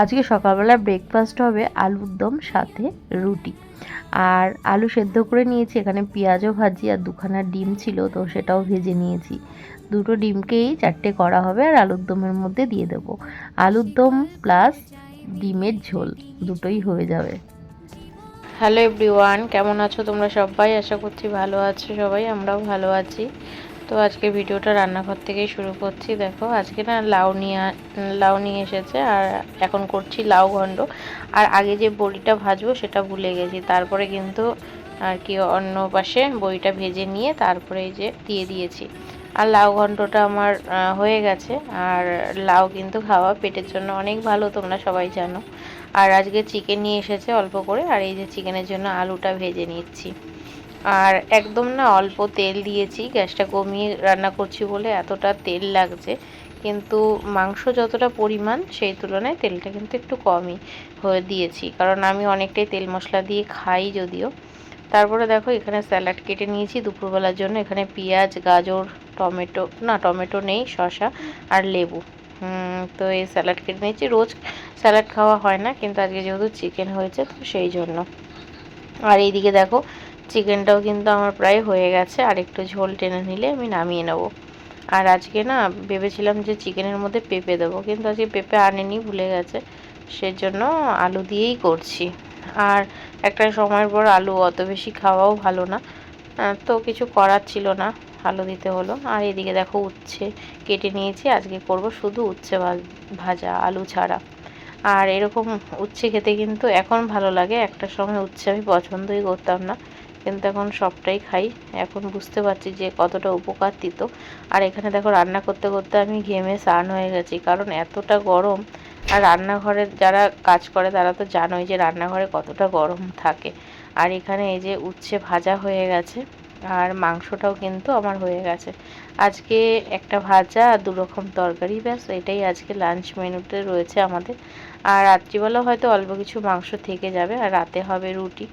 আজকে সকালবেলা ব্রেকফাস্ট হবে আলুর দম সাথে রুটি। আর আলু সেদ্ধ করে নিয়েছি, এখানে পেঁয়াজও ভাজি আর দুখানা ডিম ছিল তো সেটাও ভেজে নিয়েছি। দুটো ডিমকেই 4টে করা হবে আর আলুর দমের মধ্যে দিয়ে দেবো। আলুর দম প্লাস ডিমের ঝোল দুটোই হয়ে যাবে। হ্যালো এভরিওয়ান, কেমন আছো তোমরা সবাই? আশা করছি ভালো আছো সবাই, আমরাও ভালো আছি। তো আজকে ভিডিওটা রান্নাঘর থেকেই শুরু করছি। দেখো আজকে না লাউ নিয়ে এসেছে আর এখন করছি লাউ ঘন্ট। আর আগে যে বড়িটা ভাজবো সেটা ভুলে গেছি, তারপরে কিন্তু আর কি অন্য পাশে বড়িটা ভেজে নিয়ে তারপরে এই যে দিয়ে দিয়েছি। আর লাউ ঘন্টটা আমার হয়ে গেছে। আর লাউ কিন্তু খাওয়া পেটের জন্য অনেক ভালো, তোমরা সবাই জানো। আর আজকে চিকেন নিয়ে এসেছে অল্প করে, আর এই যে চিকেনের জন্য আলুটা ভেজে নিচ্ছি। আর একদম না অল্প তেল দিয়েছি, গ্যাসটা কমিয়ে রান্না করছি বলে এতটা তেল লাগছে, কিন্তু মাংস যতটা পরিমাণ সেই তুলনায় তেলটা কিন্তু একটু কমই হয়ে দিয়েছি, কারণ আমি অনেকটাই তেল মশলা দিয়ে খাই যদিও। তারপরে দেখো এখানে স্যালাড কেটে নিয়েছি দুপুরবেলার জন্য। এখানে পেঁয়াজ, গাজর, টমেটো নেই, শসা আর লেবু। তো এই স্যালাড কেটে নিয়েছি। রোজ স্যালাড খাওয়া হয় না, কিন্তু আজকে যেহেতু চিকেন হয়েছে তো সেই জন্য। আর এইদিকে দেখো চিকেনটাও কিন্তু আমার প্রায় হয়ে গেছে, আর একটু ঝোল টেনে নিলে আমি নামিয়ে নেব। আর আজকে না ভেবেছিলাম যে চিকেনের মধ্যে পেঁপে দেবো, কিন্তু আজকে পেঁপে আনেনি, ভুলে গেছে, সেজন্য আলু দিয়েই করছি। আর একটা সময়ের পর আলু অত বেশি খাওয়াও ভালো না, তো কিছু করার ছিল না, আলু দিতে হলো। আর এদিকে দেখো উচ্ছে কেটে নিয়েছি, আজকে করব শুধু উচ্ছে ভাজা আলু ছাড়া। আর এরকম উচ্ছে খেতে কিন্তু এখন ভালো লাগে, একটা সময় উচ্ছে আমি পছন্দই করতাম না, কিন্তু এখন সবটাই খাই। এখন বুঝতে পারছি যে কতটা উপকার দিত। আর এখানে দেখো রান্না করতে করতে আমি ঘেমে স্নান হয়ে গেছি, কারণ এতটা গরম। আর রান্নাঘরে যারা কাজ করে তারা তো জানোই যে রান্নাঘরে কতটা গরম থাকে। আর এখানে এই যে উচ্ছে ভাজা হয়ে গেছে, আর মাংসটাও কিন্তু আমার হয়ে গেছে। আজকে একটা ভাজা আর 2 রকম তরকারি, ব্যাস এটাই আজকে লাঞ্চ মেনুতে রয়েছে আমাদের। আর রাত্রিবেলা হয়তো অল্প কিছু মাংস থেকে যাবে, আর রাতে হবে রুটি।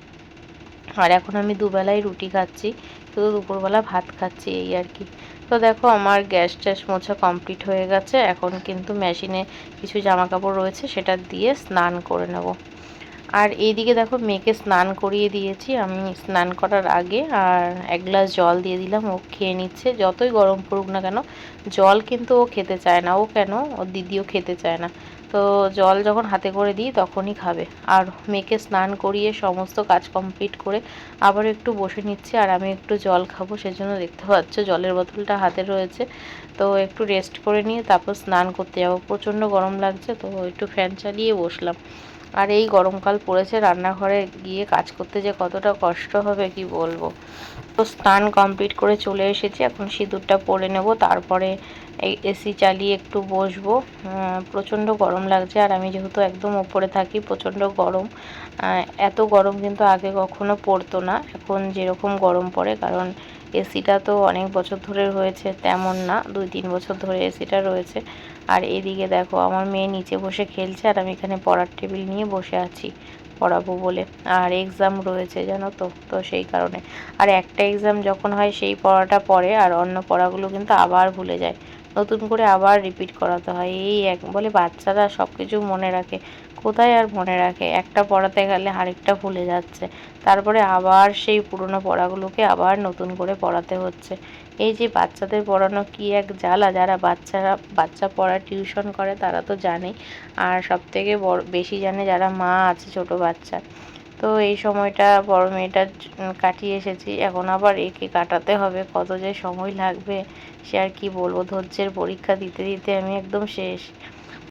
আর এখন আমি দুবেলাই রুটি খাচ্ছি, শুধু দুপুরবেলা ভাত খাচ্ছি এই আর কি। তো দেখো আমার গ্যাস ট্যাস মোছা কমপ্লিট হয়ে গেছে, এখন কিন্তু মেশিনে কিছু জামা কাপড় রয়েছে সেটা দিয়ে স্নান করে নেব। আর এইদিকে দেখো মেয়েকে স্নান করিয়ে দিয়েছি আমি স্নান করার আগে, আর 1 গ্লাস জল দিয়ে দিলাম, ও খেয়ে নিচ্ছে। যতই গরম পড়ুক না কেন জল কিন্তু ও খেতে চায় না, ও কেন ওর দিদিও খেতে চায় না, তো জল যখন হাতে করে দিই তখনই খাবে। আর মেয়েকে স্নান করিয়ে সমস্ত কাজ কমপ্লিট করে আবার একটু বসে নিচ্ছি, আর আমি একটু জল খাবো, সেজন্য দেখতে পাচ্ছ জলের বোতলটা হাতে রয়েছে। তো একটু রেস্ট করে নিয়ে তারপর স্নান করতে যাবো, প্রচণ্ড গরম লাগছে তো একটু ফ্যান চালিয়ে বসলাম। আর এই গরমকাল পড়েছে, রান্নাঘরে গিয়ে কাজ করতে যে কতটা কষ্ট হবে কি বলবো। তো স্নান কমপ্লিট করে চলে এসেছি, এখন সিঁদুরটা পরে নেব, তারপরে এই এসি চালিয়ে একটু বসবো। প্রচণ্ড গরম লাগছে, আর আমি যেহেতু একদম ওপরে থাকি প্রচণ্ড গরম। এত গরম কিন্তু আগে কখনো পড়তো না, এখন যেরকম গরম পড়ে, কারণ এসিটা তো অনেক বছর ধরে রয়েছে, তেমন না 2-3 বছর ধরে এসিটা রয়েছে। আর এদিকে দেখো আমার মেয়ে নিচে বসে খেলছে, আর আমি এখানে পড়ার টেবিল নিয়ে বসে আছি পড়াবো বলে। আর এক্সাম রয়েছে জানো তো, তো সেই কারণে। আর একটা এক্সাম যখন হয় সেই পড়াটা পড়ে, আর অন্য পড়াগুলো কিন্তু আবার ভুলে যায়, নতুন করে আবার রিপিট করাতে হয়। এই এক বলে বাচ্চারা সব কিছু মনে রাখে, কোথায় আর মনে রাখে, একটা পড়াতে গেলে আরেকটা ভুলে যাচ্ছে, তারপরে আবার সেই পুরনো পড়াগুলোকে আবার নতুন করে পড়াতে হচ্ছে। এই যে বাচ্চাদের পড়ানো কি এক জ্বালা, যারা বাচ্চা পড়া টিউশন করে তারা তো জানেই, আর সবথেকে বেশি জানে যারা মা আছে ছোট বাচ্চা। তো এই সময়টা বড় মেয়েটার কাটিয়ে এসেছি, এখন আবার একে কাটাতে হবে, কত যে সময় লাগবে সে আর কি বলবো। ধৈর্যের পরীক্ষা দিতে দিতে আমি একদম শেষ।